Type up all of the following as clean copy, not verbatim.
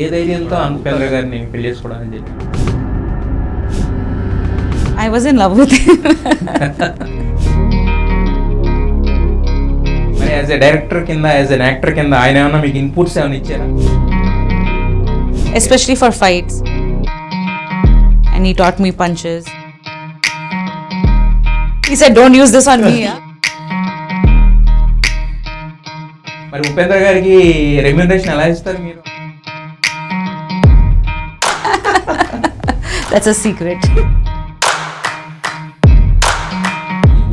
ఏ ధైర్యంతో ఉపేంద్ర గారిని నేను పెళ్లి చేసుకోవడానికి చెప్పి? I was in love with him. మరి యాజ్ ఎ డైరెక్టర్ కింద, యాజ్ ఎన్ యాక్టర్ కింద ఆయన ఏమన్నా మీకు ఇన్పుట్స్ ఏమైనా ఇచ్చారా? Especially for fights. And he taught me punches. He said, don't use this on me. మరి ఉపేంద్ర గారికి రెమ్యూనరేషన్ ఎలా ఇస్తారు మీరు? That's a secret.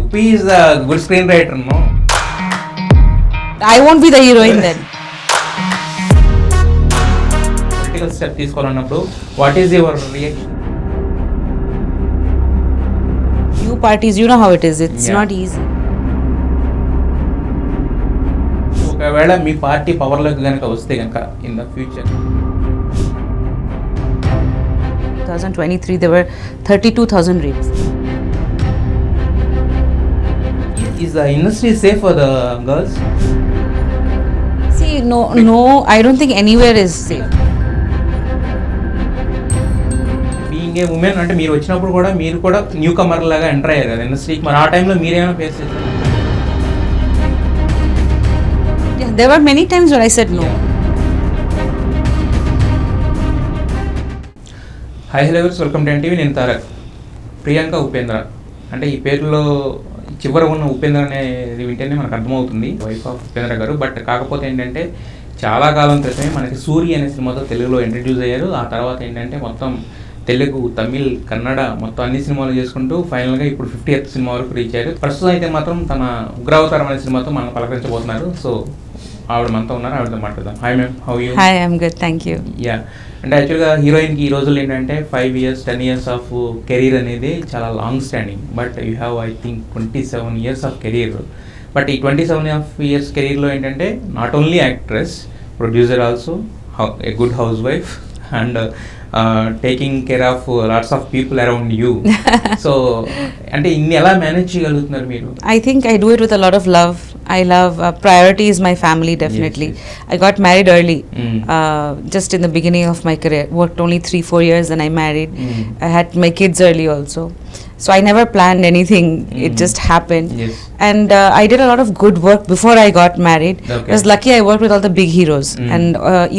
Upi is a good screenwriter, no? I won't be the heroine then. Political step తీసుకోవాలన్నప్పుడు what is your reaction? New parties, you know how it is. It's not easy. ఒకవేళ మీ party పవర్లోకి కనుక వస్తే కనుక in the future 2023 there were 32,000 rapes. Is the industry safe for the girls? See, no, I don't think anywhere is safe. Being a women అంటే మీరు వచ్చినప్పుడు కూడా మీరు కూడా న్యూ కమర్ లాగా ఎంటర్ అయ్యారు కదా ఇండస్ట్రీకి. మరి ఆ టైంలో మీరేమైనా ఫేస్ చేశారు? Yeah, there were many times where I said no. Hi hello welcome to NTV. నేను తారక్. ప్రియాంక ఉపేంద్ర అంటే ఈ పేరులో చివర ఉన్న ఉపేంద్ర అనేది వింటేనే మనకు అర్థమవుతుంది వైఫ్ ఆఫ్ ఉపేంద్ర గారు. బట్ కాకపోతే ఏంటంటే చాలా కాలం క్రితమే మనకి సూర్య అనే సినిమాతో తెలుగులో ఇంట్రడ్యూస్ అయ్యారు. ఆ తర్వాత ఏంటంటే మొత్తం తెలుగు, తమిళ్, కన్నడ మొత్తం అన్ని సినిమాలు చేసుకుంటూ ఫైనల్గా ఇప్పుడు 50th సినిమా వరకు రీచ్ అయ్యారు. ప్రస్తుతం అయితే మాత్రం తన ఉగ్రవతారం అనే సినిమాతో మనం పలకరించబోతున్నారు. సో ఆవిడ మనతో ఉన్నారు, ఆవిడతో మాట్లాడదాం. Hi ma'am, how you? Hi, I'm good, thank you. Yeah, అంటే యాక్చువల్గా హీరోయిన్కి ఈ రోజుల్లో ఏంటంటే 5 years 10 years ఆఫ్ కెరీర్ అనేది చాలా long standing. But you have I think 27 years of career. But ఈ 27 years కెరీర్లో ఏంటంటే not only actress, producer also, a good house wife and taking care of lots of people around you. So అంటే ఇన్ని ఎలా manage చేయగలుగుతున్నారు మీరు? I think I do it with a lot of love. I love priority is my family, definitely. Yes. I got married early, just in the beginning of my career. Worked only 3-4 years, then I married. I had my kids early also. So I never planned anything. It just happened. Yes. And I did a lot of good work before I got married. Okay. I was lucky I worked with all the big heroes. And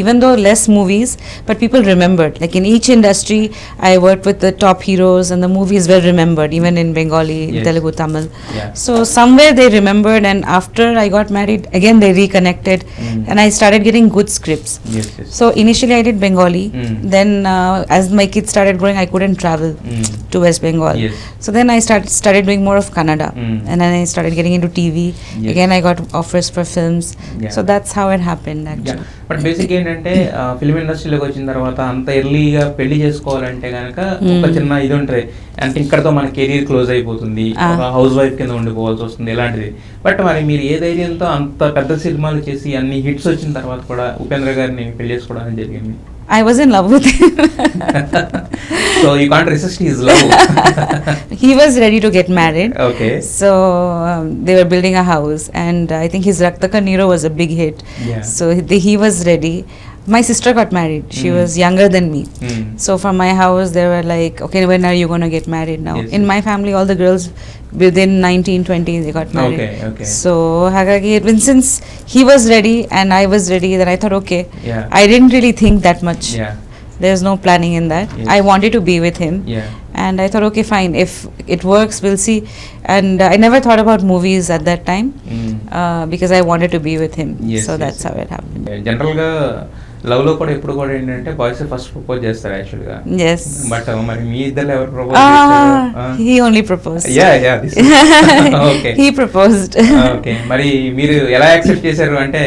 even though less movies, but people remembered. Like in each industry, I worked with the top heroes and the movies were remembered, even in Bengali, Yes. Telugu, Tamil. Yeah. So somewhere they remembered, and after I got married, again they reconnected, and I started getting good scripts. Yes, yes. So initially I did Bengali. Then as my kids started growing, I couldn't travel to West Bengal. Yes. So then I started doing more of Kannada, and then I started getting into TV. Yes. Again I got offers for films. Yeah. So that's how it happened actually. But basic ఏంటంటే film ఇండస్ట్రీలోకి వచ్చిన తర్వాత అంత ఎర్లీగా పెళ్లి చేసుకోవాలంటే కనుక ఒక చిన్న ఇది ఉంటుంది, అంటే ఇక్కడతో మన కెరీర్ క్లోజ్ అయిపోతుంది, ఒక హౌస్ వైఫ్ కింద ఉండిపోవాల్సి వస్తుంది ఇలాంటిది. బట్ మరి మీరు ఏ ధైర్యంతో అంత పెద్ద సినిమాలు చేసి అన్ని హిట్స్ వచ్చిన తర్వాత కూడా ఉపేంద్ర గారిని పెళ్లి చేసుకోవడానికి జరిగింది? I was in love with him. So you can't resist his love. He was ready to get married. Okay. So they were building a house, and I think his Raktaka Nero was a big hit. Yeah. So he was ready. My sister got married. She was younger than me. So from my house, they were like, okay, when are you going to get married now? Yes, In yes. my family, all the girls within 19-20, they got married. Okay, okay. So Hagagi, since he was ready and I was ready, then I thought, okay. Yeah. I didn't really think that much. Yeah. There's no planning in that. Yes. I wanted to be with him. Yeah. And I thought, okay, fine. If it works, we'll see. And I never thought about movies at that time because I wanted to be with him. Yes, So yes. that's how it happened. జనరల్గా లవ్లో కూడా ఎప్పుడు కూడా ఏంటంటే boys first propose చేస్తారు యాక్చువల్గా. Yes. But మరి మీ ఇద్దరు ఎవరు ప్రపోజ్ చేస్తారు? He only proposed. Okay. He proposed. Okay, మరి మీరు ఎలా యాక్సెప్ట్ చేశారు? అంటే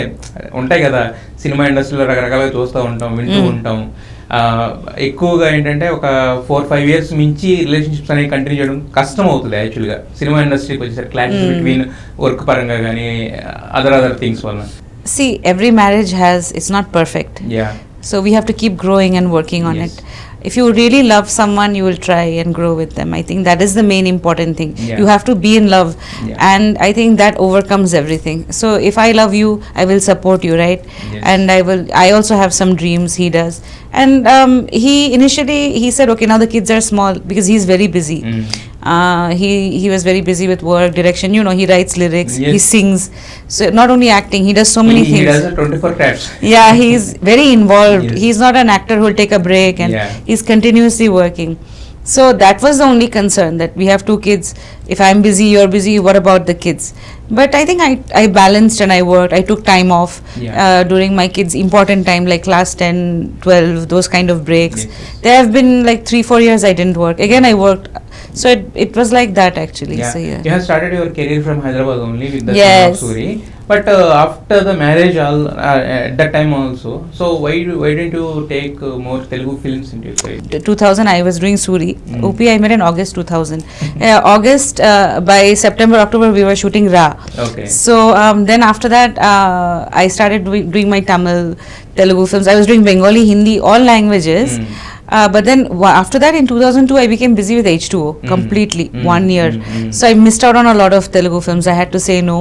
ఉంటాయి కదా సినిమా ఇండస్ట్రీలో రకరకాలుగా చూస్తూ ఉంటాం, వింటూ ఉంటాం. ఎక్కువగా ఏంటంటే ఒక 4-5 years మించి రిలేషన్షిప్స్ అనేవి కంటిన్యూ చేయడం కష్టం అవుతుంది యాక్చువల్గా సినిమా ఇండస్ట్రీకి వచ్చేసరికి, క్లాషెస్ బిట్వీన్ వర్క్ పరంగా కానీ అదర్ థింగ్స్ వల్ల. See, every marriage it's not perfect. Yeah. So we have to keep growing and working on Yes. it. if you really love someone, you will try and grow with them. I think that is the main important thing. Yeah. You have to be in love, Yeah. and I think that overcomes everything. So if I love you, I will support you, right? Yes. And I also have some dreams. He does. And he initially he said, okay, now the kids are small, because he's very busy. He was very busy with work, direction, you know, he writes lyrics, Yes. he sings. So not only acting, he does so many He things. does a 24 crafts. Yeah, he's very involved. Yes. He's not an actor who'll take a break, and Yeah. he's continuously working. So that was the only concern, that we have 2 kids. If I'm busy, you're busy, what about the kids? But I think I balanced and I worked. I took time off Yeah. during my kids' important time, like class 10, 12, those kind of breaks. Yes, yes. There have been like 3-4 years I didn't work. Again, I worked. So it was like that actually. Yeah. So yeah. You have started your career from Hyderabad only with the Yes. Son of Suri. But after the marriage, at that time also, so why didn't you take more Telugu films into your career? 2000 I was doing Suri. OP I made in August 2000. August, by September, October we were shooting Ra. Okay. So then after that I started doing my Tamil, Telugu films. I was doing Bengali, Hindi, all languages. But then after that in 2002 I became busy with H2O completely, 1 year. So I missed out on a lot of Telugu films. I had to say no.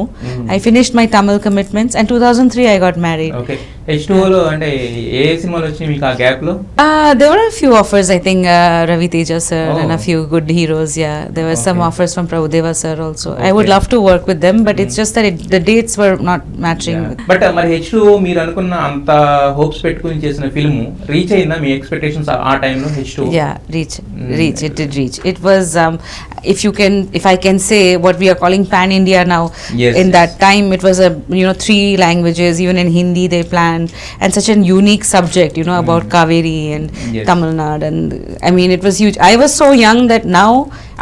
I finished my Tamil commitments, and 2003 I got married. Okay H2Oలో అంటే ఏ సినిమాలు వచ్చినాయి మీకు ఆ gap లో? There were a few offers, I think Ravi Teja sir and a Oh. few good heroes. Yeah, there were some Okay. offers from Prabhudeva sir also. I would Okay. love to work with them, but it's just that the dates were not matching. But మరి H2O మీరు అనుకున్న అంత hopes పెట్టుకుని చేసిన film reach అయిందా మీ expectations ఆ టైంలో H2O? Yeah, reach. It did reach. It was, if I can say, what we are calling pan India now. Yes, In yes. that time, it was 3 languages. Even in Hindi, they planned, and such a unique subject, about Kaveri and Yes. Tamil Nadu, and I mean, it was huge. I was so young that now,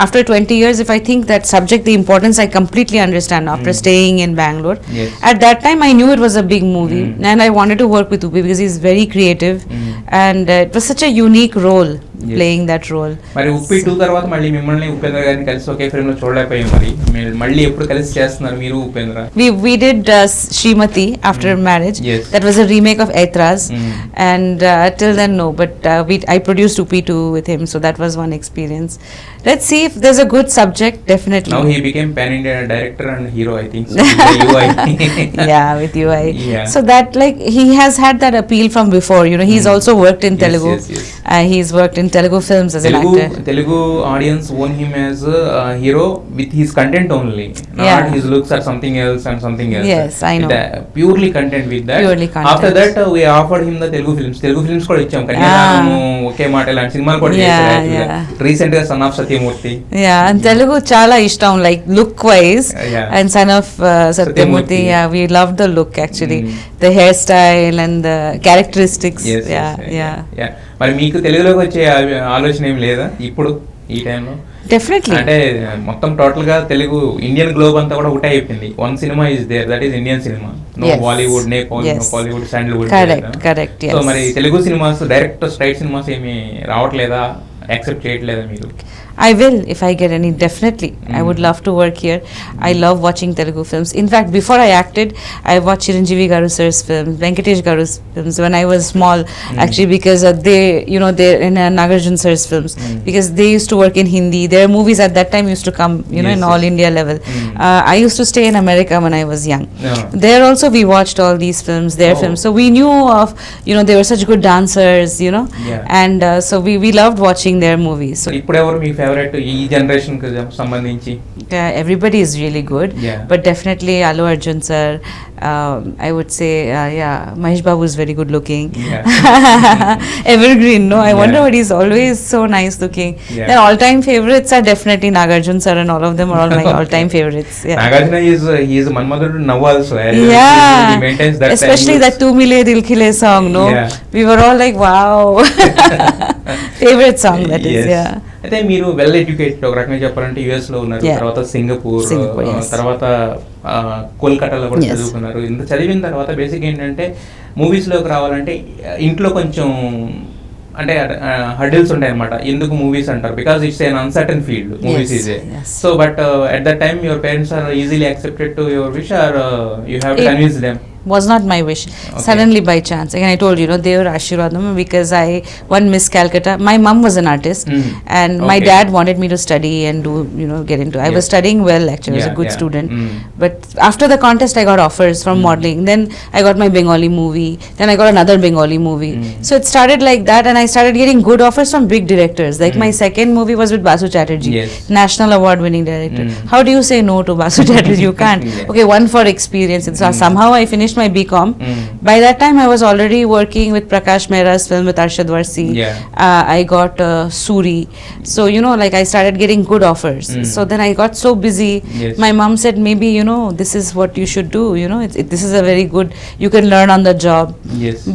after 20 years, if I think that subject, the importance, I completely understand after staying in Bangalore. Yes. At that time, I knew it was a big movie, and I wanted to work with Upi because he's very creative, and it was such a unique role, playing that role. మరి ఉప్పి 2 తర్వాత మళ్ళీ మిమ్మల్ని ఉపేంద్ర గారిని కలిసి ఒకే frame లో చూడలేకపోయాం. మరి మీరు మళ్ళీ ఎప్పుడు కలిసి చేస్తున్నారు మీరు Upendra? We did Srimati after marriage. Yes. That was a remake of Aitraz, and till then no. But I produced Upi 2 with him, so that was one experience. Let's see if there's a good subject. Definitely. Now he became pan India director and hero, I think. So with the UI. Yeah, with UI. Yeah. So that, like, he has had that appeal from before. He's also worked in Yes, Telugu. yes. He's worked in Telugu films as an actor. Telugu audience own him as a hero with his content only, not Yeah. his looks or something else and something else. Yes, I know. Purely content with that. Purely content. After that we offered him the Telugu films కూడా ఇచ్చాం. కన్యాదానము, ఒకే మాట ఇలాంటి సినిమాలు కూడా Yeah, చేశారు. yeah. Recent గా Son of Satyamurthy. Yeah, and Telugu chala ishtam, like look wise, Yeah. and Son of Satyamurthy. Satyamurthy. Yeah, we loved the look actually, the hairstyle and the characteristics. Yes, yeah, yes, yeah, yeah. మరి మీకు తెలుగులోకి వచ్చే ఆలోచన ఏం లేదా ఇప్పుడు ఈ టైంలో? definitely. అంటే మొత్తం టోటల్ గా తెలుగు ఇండియన్ గ్లోబ్ అంతా కూడా ఒకటే అయిపోయింది. One cinema is there, that is Indian cinema. No Yes. Bollywood, Nepal, Yes. No Bollywood, Sandalwood. Correct, yes. So మరి Telugu cinemas direct straight cinemas ఏమి రావట్లేదా, యాక్సెప్ట్ చేయట్లేదా మీరు? I will, if I get any, definitely. I would love to work here. I love watching Telugu films. In fact, before I acted, I watched Chiranjeevi Garu sir's films, Venkatesh Garu's films when I was small, actually, because they're in Nagarjun sir's films, because they used to work in Hindi. Their movies at that time used to come, Yes, in all yes. India level. I used to stay in America when I was young. Yeah. There also we watched all these films, their Oh. films. So we knew of, they were such good dancers, Yeah. and so we loved watching their movies. So ఇప్పుడు ఎవరు మీ favourite ఈ generation కి సంబంధించి? everybody is really good, Yeah. but definitely Allu Arjun sir, I would say, Mahesh Babu is very good looking. Yeah. Evergreen, no? I Yeah. wonder what he's always so nice looking. Yeah. Then all-time favorites are definitely Nagarjun sir, and all of them are all my all-time favorites. Yeah. Nagarjuna is Manmadhudu now also. Yeah, He maintains that especially that "Tu Mile Dil Khile" song, no? Yeah. We were all like, wow. Favorite song, that is. Yes. Yeah. అయితే మీరు well educated, ఒక రకంగా చెప్పాలంటే US లో ఉన్నారు, Yeah. తర్వాత Singapore, yes. తర్వాత కోల్కతాలో కూడా Yes. చదువుకున్నారు. ఇంత చదివిన తర్వాత బేసిక్ ఏంటంటే మూవీస్ లోకి రావాలంటే ఇంట్లో కొంచెం అంటే హర్డిల్స్ ఉంటాయి అనమాట. ఎందుకు మూవీస్ అంటారు, because it's an uncertain field, movies is a. Yes. So but at that time your parents are easily accepted to your wish, or you have to convince them? was not my wish. Suddenly by chance, again I told you, Devar Ashirvadam, because I won Miss Calcutta. My mom was an artist, and my dad wanted me to study and do, get into. I was studying well actually. I was a good student, but after the contest I got offers from modeling. Then I got my Bengali movie. Then I got another Bengali movie. So it started like that, and I started getting good offers from big directors. Like my second movie was with Basu Chatterjee, national award winning director. How do you say no to Basu Chatterjee? You can't. Okay, one for experience. And so somehow I finished my BCom. By that time I was already working with Prakash Mehra's film with Arshad Varsi. I got Suri. So like I started getting good offers. So then I got so busy. My mom said, maybe this is what you should do. This is a very good, you can learn on the job.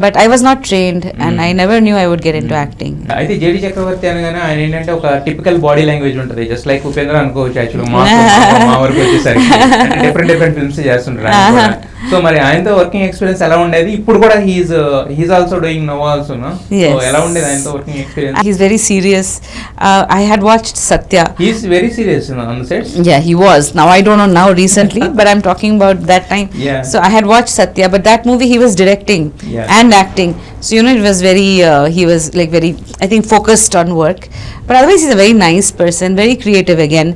But I was not trained, and I never knew I would get into acting. అయితే JD చక్రవర్తి అనగానే ఆయన ఏంటంటే ఒక typical body language ఉంటుంది, just like Upendra అనుకోవచ్చు actually. మా వరకు వచ్చేసరికి డిఫరెంట్ ఫిల్మ్స్ చేస్తుంటారు. సో మరి ఆయనతో వర్కింగ్ ఎక్స్పీరియన్స్ ఎలా ఉండేది? ఇప్పుడు కూడా he's also doing now also, no? So ఎలా ఉండేది ఆయనతో working experience? He's very serious. I had watched Satya. He's very serious on the sets. Yeah, he was. Now I don't know now recently, but I'm talking about that time. So I had watched Satya, but that movie he was directing and acting. So it was very he was like very, I think, focused on work. But otherwise he's a very nice person, very creative again.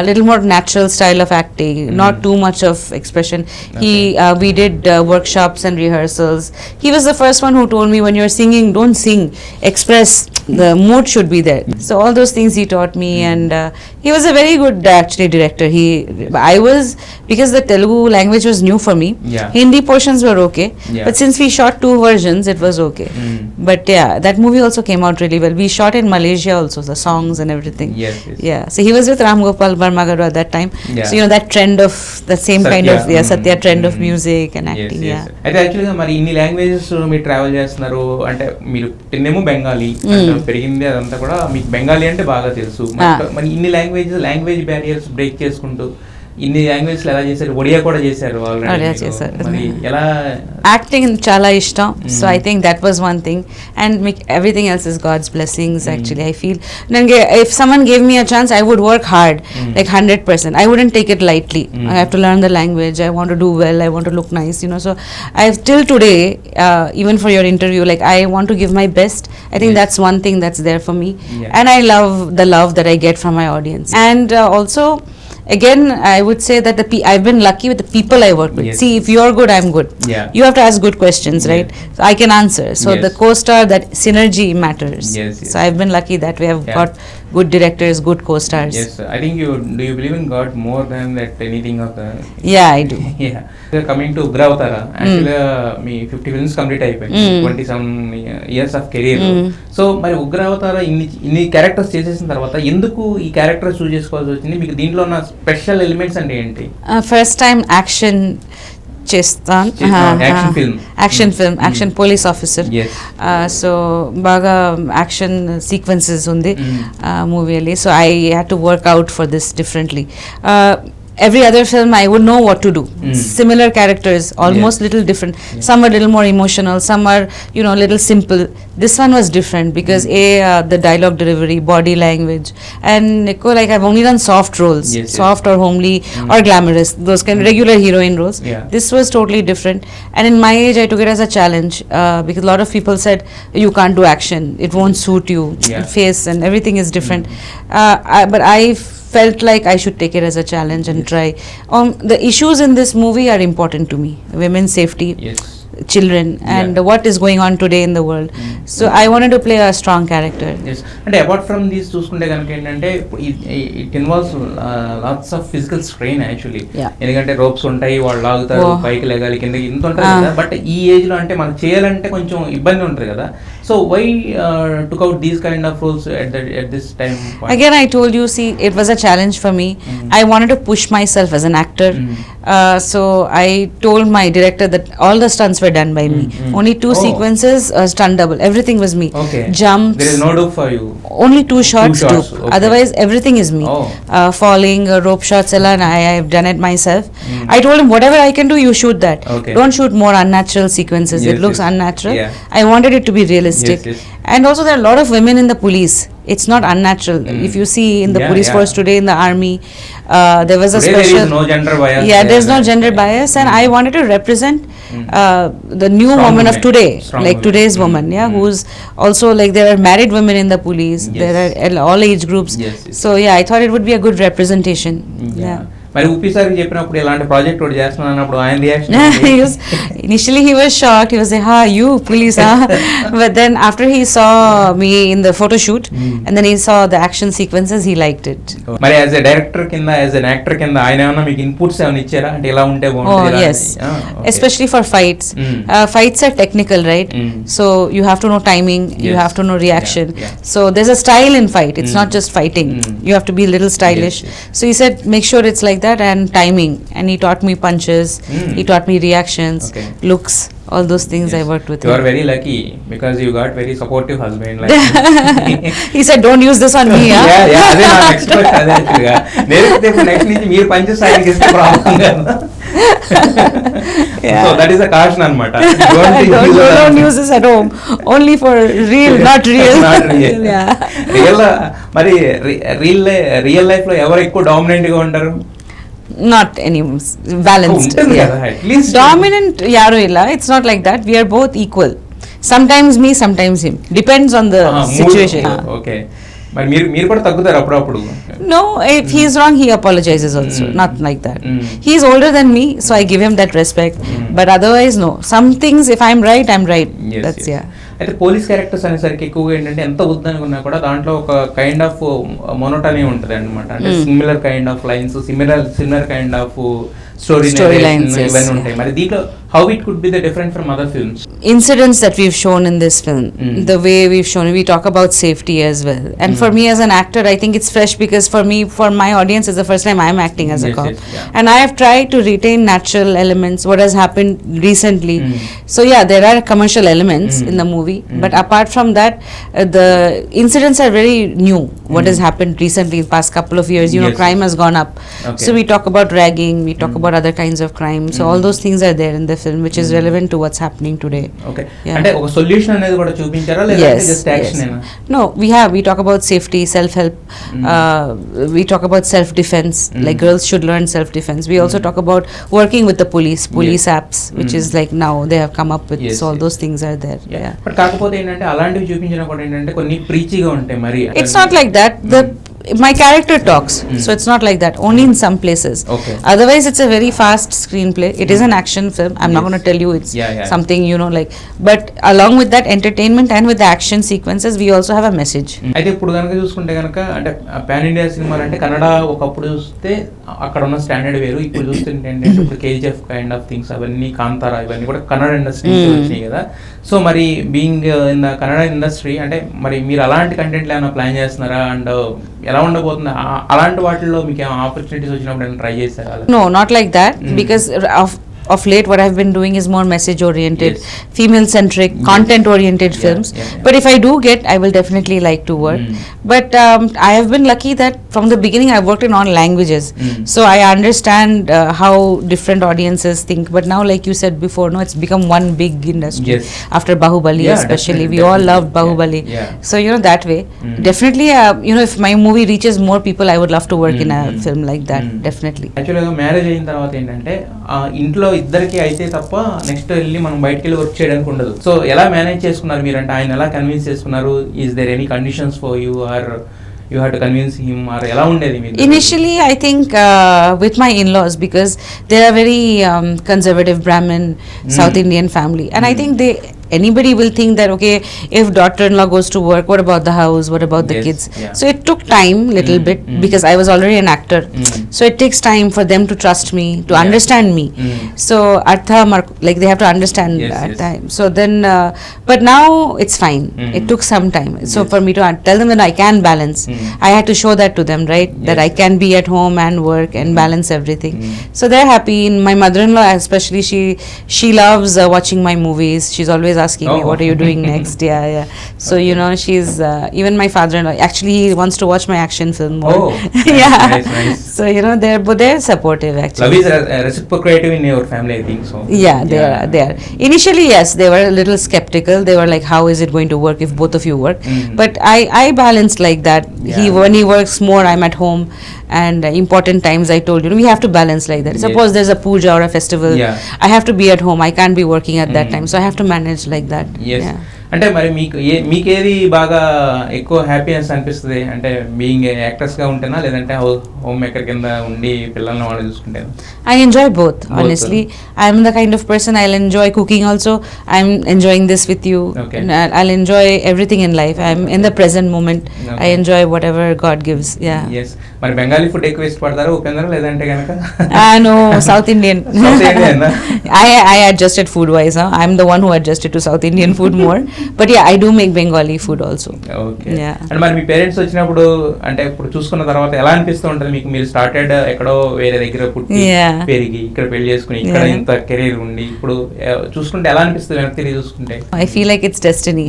Little more natural style of acting, not too much of expression. We did workshops and rehearsals. He was the first one who told me, when you're singing, don't sing, express, the mood should be there. So all those things he taught me, and he was a very good actually director. Because the Telugu language was new for me, Hindi portions were okay, but since we shot 2 versions, it was okay. But that movie also came out really well. We shot in Malaysia also, the songs and everything. So he was with Ram Gopal Verma garu at that time. So that trend of the same kind of Satya trend of music and acting. అయితే యాక్చువల్గా మరి ఇన్ని languages మీరు travel చేస్తున్నారు అంటే, మీరు తిన్నేమో బెంగాలీ, పెరిగింది అదంతా కూడా మీకు బెంగాలీ అంటే బాగా తెలుసు. మరి ఇన్ని లాంగ్వేజ్ బ్యారియర్స్ బ్రేక్ చేసుకుంటూ ఇన్ని లాంగ్వేజ్ ఎలా చేశారు? ఒడియా కూడా చేశారు ఆల్రెడీ. మరి ఎలా? యాక్టింగ్ చాలా ఇష్టం. So I think that was one thing, and everything else is God's blessings actually. I feel if someone gave me a chance, I would work hard, like 100%. I wouldn't take it lightly. I have to learn the language. I want to do well. I want to look nice. So I've till today, even for your interview, like I want to give my best. I think that's one thing that's there for me, and I love the love that I get from my audience. And also, again, I would say that I've been lucky with the people I work with. See, if you're good, I'm good. You have to ask good questions, right? So I can answer. So the co-star, that synergy matters. So I've been lucky that we have got good directors, good co-stars. I think do you believe in God more than that anything of the? I do. Coming to Ugravataram, actually me 50 films complete అయిపోయింది, 27 years of career. So మరి Ugravataram ఇన్ని characters చేసేసిన తర్వాత ఎందుకు ఈ character choose చేసుకోవాల్సి వచ్చింది? మీకు దీంట్లో ఉన్న స్పెషల్ ఎలిమెంట్స్ అంటే ఏంటి? ఫస్ట్ టైం యాక్షన్ చేస్తాను, యాక్షన్ పోలీస్ ఆఫీసర్. సో బాగా యాక్షన్ సీక్వెన్సెస్ ఉంది మూవీలో. So I had to work out for this differently. Every other film I would know what to do. Similar characters, almost little different. Some are little more emotional, some are little simple. This one was different because the dialogue delivery, body language, and like I've only done soft roles, soft or homely or glamorous, those kind of regular heroine roles. This was totally different, and in my age I took it as a challenge because a lot of people said you can't do action, it won't suit you, face and everything is different. But I felt like I should take it as a challenge and try. The issues in this movie are important to me. Women's safety, children, and what is going on today in the world. So I wanted to play a strong character. And apart from these చూసుకుంటే కనుక ఏంటంటే it involves lots of physical strain actually. ఎందుకంటే ropes ఉంటాయి, వాళ్ళు లాగుతారు, పైకి లెగాలి, కిందకి ఇంత ఉంటుంది కదా. బట్ ఈ ఏజ్ లో అంటే మనం చేయాలంటే కొంచెం ఇబ్బంది ఉంటుంది కదా. So why took out these kind of roles at this time point? Again, I told you, see, it was a challenge for me. I wanted to push myself as an actor. So I told my director that all the stunts were done by me. Only 2 sequences, stunt double. Everything was me. Jumps. There is no do for you. Only 2 shots. Otherwise, everything is me. Falling, rope shots, I have done it myself. I told him, whatever I can do, you shoot that. Don't shoot more unnatural sequences. It looks unnatural. I wanted it to be realistic. And also there are a lot of women in the police. It's not unnatural. If you see in the Yeah, police yeah. force today, in the army, there was a Today there special. is no gender bias. Yeah, there's no right. gender bias, and I wanted to represent the new Strong woman of women. today, Strong like women. today's woman, yeah, who's also like there are married women in the police. Yes. There are all age groups. Yes, yes. So yeah, I thought it would be a good representation. Yeah. మరి ఉప్పి sir చెప్పినప్పుడు ఇలాంటి project ఒకటి చేస్తున్నాను అన్నప్పుడు ఆయన He reaction was, initially he was shocked. He was like, "Ha, you police, huh?" But then after he saw me in the photo shoot, and then he saw the action sequences, he liked it. మరి as a director కింద as an actor కింద ఆయన ఏమన్నా మీకు inputs ఏమైనా ఇచ్చారా అంటే ఇలా ఉంటే Oh బాగుంటుంది ఇలా yes, అని? Okay. especially for fights. Fights are technical, right? So you have to know timing. You Yes. have to know reaction. Yeah, yeah. So there's a style in fight. It's not just fighting. You have to be a little stylish. Yes, So he said, make sure it's like that, and timing. And he taught me punches. He taught me reactions, Okay. looks, all those things. I worked with You are him. very lucky because you got very supportive husband. Like He said, don't use this on me, huh? yeah, yeah, అదే నా next question అదే యాక్చువల్గా నేర్పితే ఇప్పుడు next నుంచి మీరు punches ఆయనకి ఇస్తే problem కదా so that is a caution అనమాట don't use this at home. Only for real, not real. Yeah. Real మరి రియల్ లైఫ్ లో ఎవరు ఎక్కువ డామినెంట్ గా ఉంటారు Not any balanced. ఉంటుంది కదా at least Dominant yaru illa. It's not like that. We are both equal. Sometimes me, sometimes him. Depends on the situation. Okay మరి మీరు కూడా తగ్గుతారు అప్పుడప్పుడు No, if he is wrong, he apologizes also. Not like that. He is older than me, so I give him that respect. But otherwise, no. Some things, if I'm right, I'm right. Yes, That's yes. yeah. అయితే police characters అనేసరికి ఎక్కువగా ఏంటంటే ఎంత వద్దనుకున్నా కూడా దాంట్లో ఒక kind of మొనోటనీ ఉంటుంది అనమాట అంటే similar kind of lines similar kind of Storylines, yes. ఇవన్నీ ఉంటాయి మరి దీంట్లో how it could be the different from other films Incidents that we've shown in this film, the way we've shown, we talk about safety as well. And for me as an actor, I think it's fresh because for my audience, it's the first time I'm acting as a Yes, cop. yes, yeah. And I have tried to retain natural elements, what has happened recently. So yeah, there are commercial elements in the movie, but apart from that, the incidents are very new. What has happened recently in past couple of years, Yes, crime has gone up. Okay. So we talk about ragging, we talk about other kinds of crime. So all those things are there in the film, which is relevant to what's happening today. Okay Yeah. అంటే ఒక solution అనేది కూడా చూపించారా లేదా Yes, just action yes. No, we talk about safety, self-help. We talk about self-defense, like girls should learn self-defense. We also talk about working with the police apps, which is like now they have come up with. Yes, So all yes. those things are there. Yeah. But కాకపోతే ఏంటంటే అలాంటివి చూపించినా కూడా ఏంటంటే కొన్ని ప్రీచిగా ఉంటాయి మరి It's not like that. My character talks, so it's not like that. Only in some places. Okay. Otherwise, it's a very fast screenplay. It is an action film. I'm not Yes. going to tell you it's Yeah, yeah. something like. But along with that entertainment and with the action sequences, we also have a message. అయితే ఇప్పుడు కనుక చూసుకుంటే కనుక అంటే pan India సినిమాలు అంటే కన్నడ ఒకప్పుడు చూస్తే అక్కడ ఉన్న స్టాండర్డ్ వేరు ఇప్పుడు చూస్తుంటే ఏంటంటే ఇప్పుడు కేజీఎఫ్ కైండ్ ఆఫ్ థింగ్స్ అవన్నీ కాంతారా ఇవన్నీ కూడా కన్నడ ఇండస్ట్రీ వచ్చినాయి కదా సో మరి being in the Kannada industry అంటే మరి మీరు అలాంటి కంటెంట్లు ఏమైనా ప్లాన్ చేస్తున్నారా అండ్ ఎలా ఉండబోతుంది అలాంటి వాటిల్లో మీకు ఏమైనా ఆపర్చునిటీస్ వచ్చినప్పుడు ఏమైనా ట్రై చేస్తారా No, not like that. Because of late, what I've been doing is more message oriented, Yes. female centric, Yes. content oriented Yeah, films. yeah, yeah. But if I do get, I will definitely like to work. But I have been lucky that from the beginning I've worked in all languages, so I understand how different audiences think. But now, like you said before, no, it's become one big industry. Yes. After Bahubali, Yeah, especially, definitely, we all loved definitely. Bahubali. Yeah. So that way, definitely, if my movie reaches more people, I would love to work in a film like that. Definitely. యాక్చువల్గా marriage అయిన తర్వాత ఏంటంటే ఇంట్లో ఇద్దరికి అయితే తప్ప next వెళ్ళి మనం బయటకు వెళ్ళి వర్క్ చేయడానికి ఉండదు సో ఎలా మేనేజ్ చేసుకున్నారు మీరు అంటే ఆయన ఎలా కన్విన్స్ చేసుకున్నారు is there any conditions for you or you have to convince him or ఎలా ఉండేది మీరు Initially, I think with my in-laws, because they are very conservative Brahmin South Indian family, and I think anybody will think that okay, if daughter-in-law goes to work, what about the house, what about the Yes, kids? yeah. So it took time little bit because I was already an actor, so it takes time for them to trust me, to Yeah. understand me. So like they have to understand Yes, at yes. time. So then but now it's fine. It took some time, so Yes. for me to tell them that I can balance, I had to show that to them, right? That Yes. I can be at home and work and balance everything. So they're happy. My mother-in-law especially, she loves watching my movies. She's always always asking me, what are you doing next? Yeah. So she's even my father-in-law, actually he wants to watch my action film more. Nice. So they're supportive actually. Love is reciprocative in your family, I think so. Yeah, they are. Initially, yes, they were a little skeptical. They were like, how is it going to work if both of you work? But I balanced like that. When he works more, I'm at home, and important times, I told we have to balance like that. Suppose there's a puja or a festival, I have to be at home, I can't be working at that time, so I have to manage like that. Yes. అంటే మరి మీకేది బాగా ఎక్కువ happiness అనిపిస్తుంది, అంటే being యాక్టర్స్గా ఉంటేనా, లేదంటే home maker కింద ఉండి పిల్లల్ని వాళ్ళు చూసుకుంటేనా? I enjoy both, honestly. I'm the kind of person, I'll enjoy cooking also. I'm enjoying this with you. Okay. I'll enjoy everything in life. I'm in the present moment. Okay. I enjoy whatever God gives. Yeah. Yes. మరి Bengali food ఎక్కువ ఇష్టపడతారా ఉపేంద్ర, లేదంటే కనుక? No, South Indian. South Indian. I adjusted food wise. I'm the one who adjusted to South Indian food more. But yeah, I do make Bengali food also. Okay. Yeah. And మరి మీ parents వచ్చినప్పుడు, అంటే ఇప్పుడు చూసుకున్న తర్వాత ఎలా అనిపిస్తూ ఉంటుంది మీకు? మీరు స్టార్టెడ్ ఎక్కడో వేరే దగ్గర పుట్టి పెరిగి ఇక్కడ పెళ్లి చేసుకుని ఇక్కడ ఇంత కెరీర్ ఉండి ఇప్పుడు చూసుకుంటే ఎలా అనిపిస్తుంది వెనక్కి తిరిగి చూసుకుంటే? I feel like it's destiny.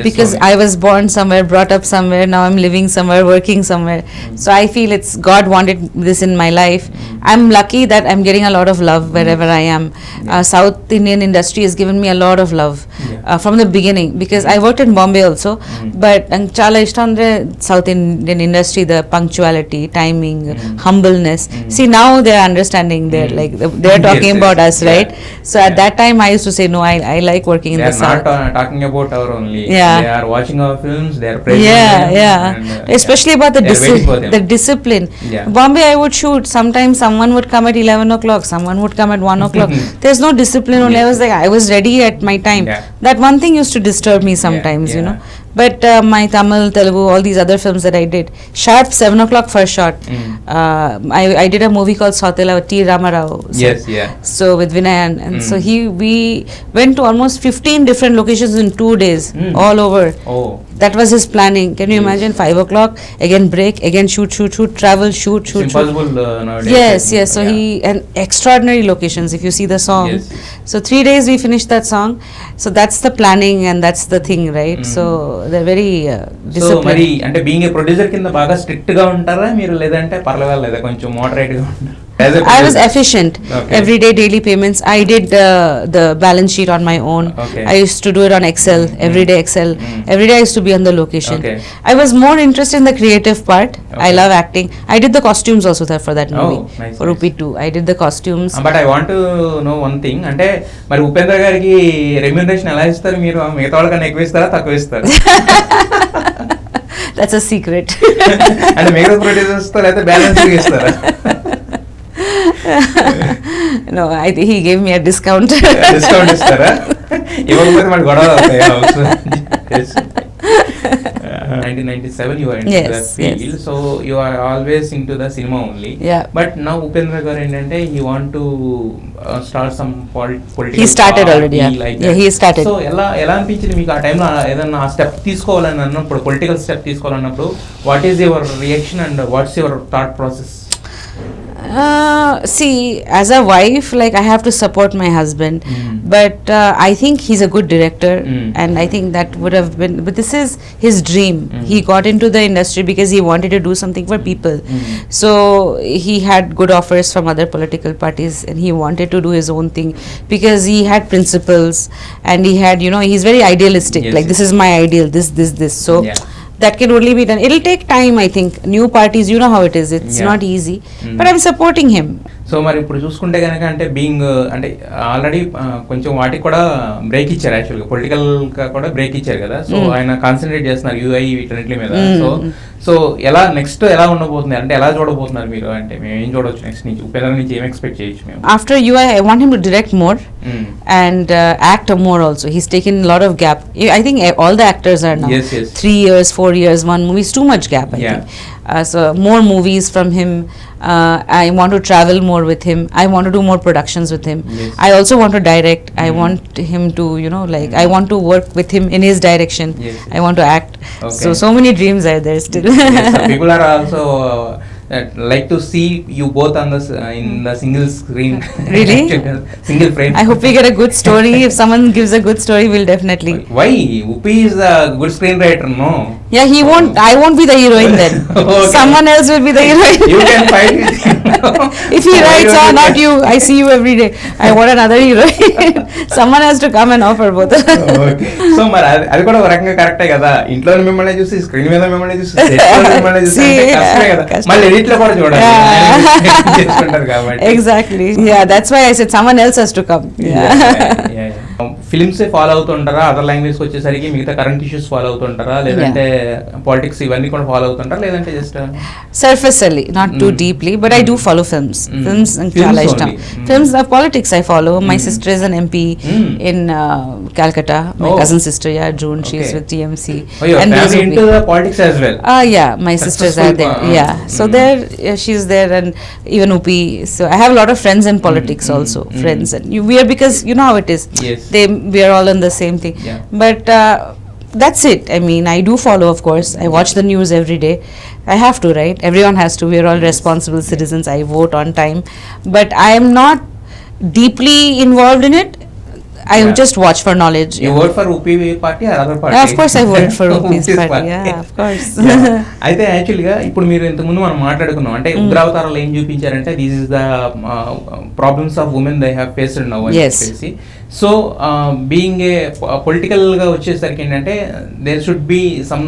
Because only. I was born somewhere, brought up somewhere, now I'm living somewhere, working somewhere. So I feel it's God wanted this in my life. I'm lucky that I'm getting a lot of love wherever I am. South Indian industry has given me a lot of love from the beginning, because I worked in Bombay also, but chala ishtam andre South Indian industry, the punctuality, timing, humbleness. See, now they're understanding, they're talking about us, right? So at that time I used to say no, I like working in the South. They are not talking about our only. Yeah. They are watching our films, they are praising them. And, especially about the discipline. Bombay I would shoot, sometimes someone would come at 11 o'clock, someone would come at 1 o'clock. There's no discipline only. I was ready at my time. That one thing used to disturb me sometimes, But my Tamil, Telugu, all these other films that I did, sharp 7 o'clock first shot. I did a movie called Sautela with T. Ramarao. So with Vinay and so we went to almost 15 different locations in 2 days, all over. That was his planning. Can you imagine? 5 o'clock, again break, again shoot, travel, shoot. Impossible nowadays. Yes. So and extraordinary locations if you see the song. So 3 days we finished that song. So that's the planning and that's the thing, right? So they're very disciplined. So మరి అంటే being a producer కింద బాగా strict గా ఉంటారా మీరు, లేదంటే పర్వాలేదా కొంచెం మోడరేట్ గా ఉంటారా? I was efficient. Every day daily payments. I did the balance sheet on my own. I used to do it on Excel. Every day Excel. Every day I used to be on the location. I was more interested in the creative part. I love acting. I did the costumes also for that movie. For Rupi 2 I did the costumes. But I want to know one thing. అంటే మరి ఉపేంద్ర గారికి remuneration ఎలా ఇస్తారు మీరు? మిగతా వాళ్ళకన్నా ఎక్కువ ఇస్తారా, తక్కువ ఇస్తారా? That's a secret. అంటే మిగతా ప్రొడ్యూసర్స్ తో లేకపోతే బ్యాలెన్స్ ఇస్తారా? No, I think he gave me a discount. Discount ఇస్తారా? ఇవ్వకపోతే మనకు గొడవ అవుతాయి. 1997 you are into the field, so you are always into the cinema only. But now Upendra garu endante he want to start some political. He started already. He started. So ఎలా అనిపించింది మీకు ఆ టైంలో? ఏదన్నా ఆ స్టెప్ తీసుకోవాలని అన్నప్పుడు, political step తీసుకోవాలన్నప్పుడు, what is your reaction and what's your thought process? See, as a wife, I have to support my husband, but I think he's a good director, and I think that would have been, but this is his dream. He got into the industry because he wanted to do something for people. So he had good offers from other political parties, and he wanted to do his own thing because he had principles, and he had, he's very idealistic. This is my ideal, this. So that can only be done. It'll take time, I think. New parties, you know how it is. It's not easy. But I'm supporting him. So మరి ఇప్పుడు చూసుకుంటే కనుక అంటే being అంటే already కొంచెం వాటికి కూడా break ఇచ్చారు, యాక్చువల్గా పొలిటికల్గా కూడా బ్రేక్ ఇచ్చారు కదా. సో ఆయన కాన్సన్ట్రేట్ చేస్తున్నారు యూఐ వీటన్నిటి మీద. సో ఎలా నెక్స్ట్ ఎలా ఉండబోతుంది, అంటే ఎలా చూడబోతున్నారు మీరు? అంటే మేము ఏం చూడవచ్చు నెక్స్ట్ నుంచి? ఉపేంద్ర నుంచి ఏం ఎక్స్పెక్ట్ చేయొచ్చు మేము? After UI, I want him to direct more and act more also. He's taken a lot of gap. I think all the actors are now 3 years, 4 years, one movie is too much gap, I think. So more movies from him. I want to travel more with him. I want to do more productions with him. I also want to direct. I want him to, I want to work with him in his direction. I want to act. So many dreams are there still. People are also like to see you both on in the single screen. Really? Single frame. I hope we get a good story. If someone gives a good story, we'll definitely. Why? Upi is a good screenwriter, no? Yeah, he won't. I won't be the heroine then. Okay. Someone else will be the heroine. You can fight with him. If he writes, Why don't not you. I see you every day. I want another heroine. Someone has to come and offer both. So మరి అది కూడా ఒక రకంగా కరెక్టే కదా, ఇంట్లో మిమ్మల్ని చూసి స్క్రీన్ మీద మిమ్మల్ని చూసి set లో మిమ్మల్ని చూసి అంటే కష్టమే కదా, మళ్ళీ ఎడిట్ లో కూడా చూడాలి చేసుకుంటారు కాబట్టి. Exactly. Yeah, that's why I said someone else has to come. Films follow అవుతుంటారా, అదర్ లాంగ్వేజ్ వచ్చేసరికి మిగతా కరెంట్ ఇష్యూస్ ఫాలో అవుతుంటారా, లేదంటే పాలిటిక్స్ ఇవన్నీ కూడా ఫాలో అవుతుంటారా, లేదంటే just surfacely, not too deeply, but I do follow films. Films chala ishtam. Films of politics I follow. My sister is an MP in Calcutta. My cousin sister, June, she's with TMC. Oh, your family into the politics as well? Yeah, my sisters are there. So there, she's there, and even Upi. So I have a lot of friends in politics also. Friends, and we are, because you know how it is. Yes. We are all on the same thing. But that's it. I mean, I do follow, of course. I watch the news every day. I have to, right? Everyone has to. We are all responsible citizens. I vote on time. But I am not deeply involved in it. I just watch for knowledge. You vote for UP party or other party? Yeah, of course I voted for UP's party. Yeah, of course. అయితే యాక్చువల్గా ఇప్పుడు మీరు ఇంతకుముందు మనం మాట్లాడుకున్నాం, అంటే ఉగ్రవతారాలు ఏం చూపించారంటే this is the problems of women they have faced now అని చెప్పేసి. సో బీయింగ్ ఏ పొలిటికల్గా వచ్చేసరికి ఏంటంటే there should be some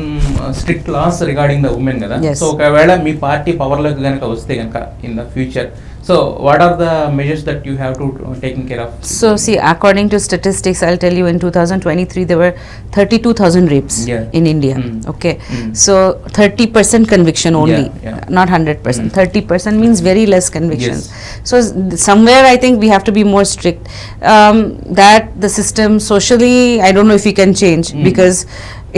strict laws regarding the women కదా. సో ఒకవేళ మీ పార్టీ పవర్లోకి కనుక వస్తే కనుక in the future, so what are the measures that you have to taken care of? So see, according to statistics, I'll tell you, in 2023 there were 32,000 rapes in India. Okay, so 30% conviction only, not 100%. 30% means very less convictions. So somewhere I think we have to be more strict. That the system socially, I don't know if we can change, because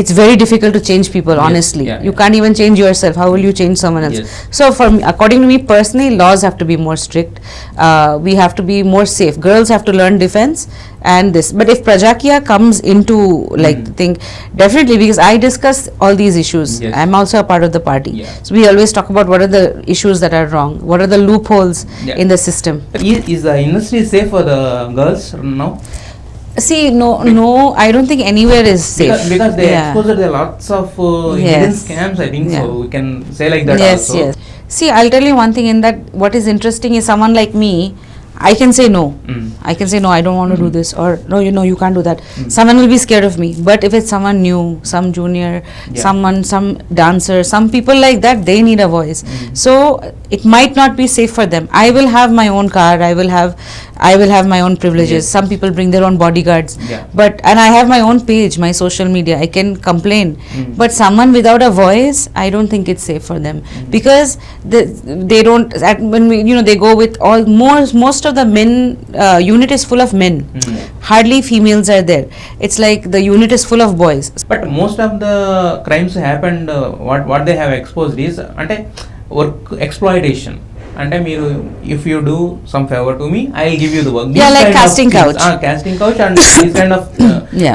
it's very difficult to change people, honestly. You can't even change yourself. How will you change someone else? So for me, according to me personally, laws have to be more strict. We have to be more safe. Girls have to learn defense and this. But if Prajakya comes into like the thing, definitely, because I discuss all these issues. I'm also a part of the party. So we always talk about what are the issues that are wrong, what are the loopholes in the system. Is the industry safe for the girls now? See, no, I don't think anywhere is safe. Because they exposed there are lots of hidden scams, I think so. We can say like that also. Yes. See, I'll tell you one thing in that what is interesting is someone like me, I can say no. I can say no, I don't want to do this, or no, you can't do that. Someone will be scared of me. But if it's someone new, some junior, some dancer, some people like that, they need a voice. So it might not be safe for them. I will have my own car, I will have my own privileges. Some people bring their own bodyguards. And I have my own page, my social media. I can complain. But someone without a voice, I don't think it's safe for them, because they don't. When they go with most of the men, unit is full of men. Hardly females are there. It's like the unit is full of boys. But most of the crimes happened, what they have exposed is అంటే work exploitation. అంటే మీరు if you do some favor to me, I will give you the work. Like casting couch. Casting couch and this kind of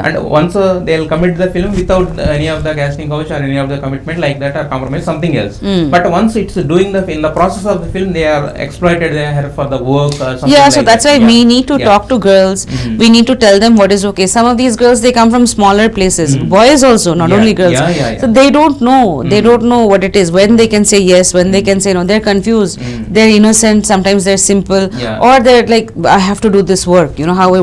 and once they will commit the film without any of the casting couch or any of the commitment like that or compromise something else. But once it's doing in the process of the film, they are exploited there for the work or something. So like that's why we need to talk to girls. We need to tell them what is okay. Some of these girls, they come from smaller places. Boys also, not only girls. So they don't know. They don't know what it is. When they can say yes, when they can say no. They're confused. They're innocent. Sometimes they're simple, or they're like, I have to do this work.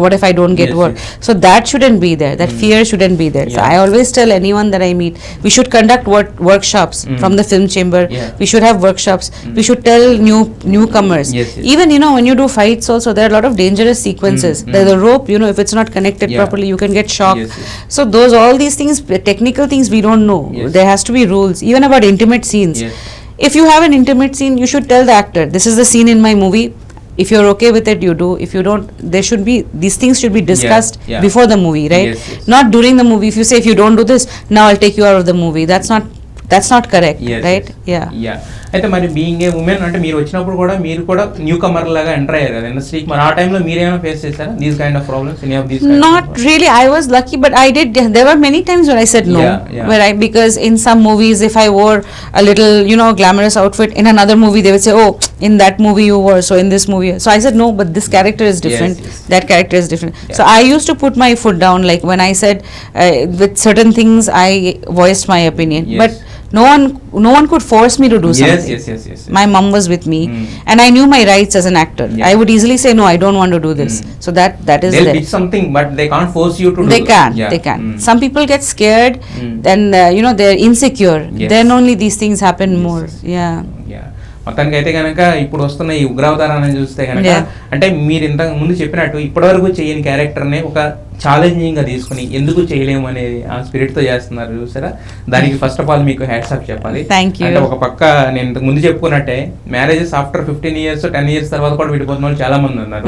What if I don't get work? So that shouldn't be there. That fear shouldn't be there. So I always tell anyone that I meet, we should conduct workshops from the film chamber. We should have workshops. We should tell newcomers. Even when you do fights also, there are a lot of dangerous sequences. There's a rope. If it's not connected properly, you can get shocked. So all these things, technical things, we don't know. There has to be rules, even about intimate scenes. If you have an intimate scene, you should tell the actor, this is the scene in my movie. If you're okay with it, you do. If you don't, these things should be discussed before the movie, right? Not during the movie. If you say, if you don't do this, now I'll take you out of the movie. That's not that's not correct, Yes, right? yes. Yeah. అయితే మరి being a women అంటే మీరు వచ్చినప్పుడు కూడా మీరు కూడా new comer లాగా enter అయ్యారు కదా ఇండస్ట్రీకి. మరి ఆ టైంలో మీరేమైనా ఫేస్ చేశారా these kind of problems? Any of these? Not really. I was lucky, but I did. There were many times when I said no. Yeah. Where because in some movies, if I wore a little, glamorous outfit, in another movie they would say, "Oh, in that movie you wore, so in this movie." So I said no, but this character is different. Yes. That character is different. Yeah. So I used to put my foot down. Like when I said with certain things, I voiced my opinion, Yes. but no one could force me to do something. Yes. My mom was with me, and I knew my rights as an actor. Yeah. I would easily say no, I don't want to do this. So that is They'll there. pitch something, but they can't force you to do They it. can. Yeah. They can. Some people get scared, then they're insecure. Yes. Then only these things happen more. Yeah. మొత్తానికి అయితే కనుక ఇప్పుడు వస్తున్న ఈ ఉగ్రావతారాన్ని చూస్తే కనుక Yeah. అంటే మీరు ఇంతకు ముందు చెప్పినట్టు ఇప్పటివరకు చేయని క్యారెక్టర్ని ఒక ఛాలెంజింగ్ గా తీసుకుని ఎందుకు చేయలేము అనేది ఆ స్పిరిట్ తో చేస్తున్నారు చూసారా. దానికి ఫస్ట్ ఆఫ్ ఆల్ మీకు హ్యాట్స్ ఆఫ్ చెప్పాలి. Thank you. అంటే ఒక పక్క నేను ఇంతకు ముందు చెప్పుకున్నట్టే మ్యారేజెస్ ఆఫ్టర్ 15 years 10 years తర్వాత కూడా విడిపోతున్న వాళ్ళు చాలా మంది ఉన్నారు.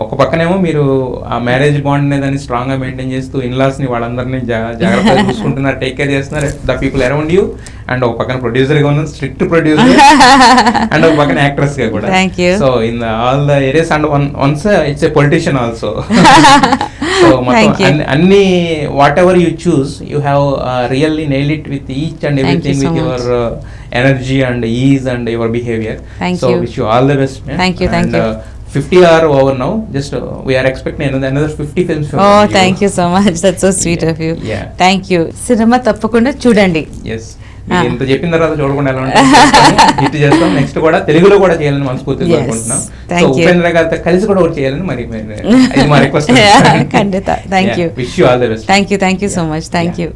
ఒక పక్కనేమో మీరు ఆ మ్యారేజ్ బాండ్ అనేది స్ట్రాంగ్ గా మెయింటైన్ చేస్తూ ఇన్లాస్ ని వాళ్ళందరినీ జాగ్రత్తగా చూసుకుంటున్నారు, టేక్ కేర్ చేస్తున్నారు the people around you. And ఒక పక్కన ప్రొడ్యూసర్ గా ఉన్నారు, స్ట్రిక్ట్ ప్రొడ్యూసర్, అండ్ ఒక పక్కన యాక్ట్రెస్ గా కూడా. Thank you. So in all the areas and once it's a politician also. So మొత్తం అన్ని what ever you choose you have really nail it with each and everything with your energy and is and your behaviour. So wish you all the best. Thank you. 50 are over now. Just we are expecting another 50 films from Oh, you. thank you so much. That's so sweet of you. Yeah. Thank you. Cinema తప్పకుండా చూడండి. Yes. మీరు ఇంత చెప్పిన తర్వాత చూడకుండా ఎలా ఉంటుంది hit చేస్తాం. నెక్స్ట్ కూడా తెలుగులో కూడా చేయాలని మనస్ఫూర్తిగా కోరుకుంటున్నాం. సో ఉపేంద్ర గారితో కలిసి కూడా ఒకటి చేయాలని మరి ఇది మా request. ఖండిత. Thank you. Wish you all the best. Thank you so much. Thank you.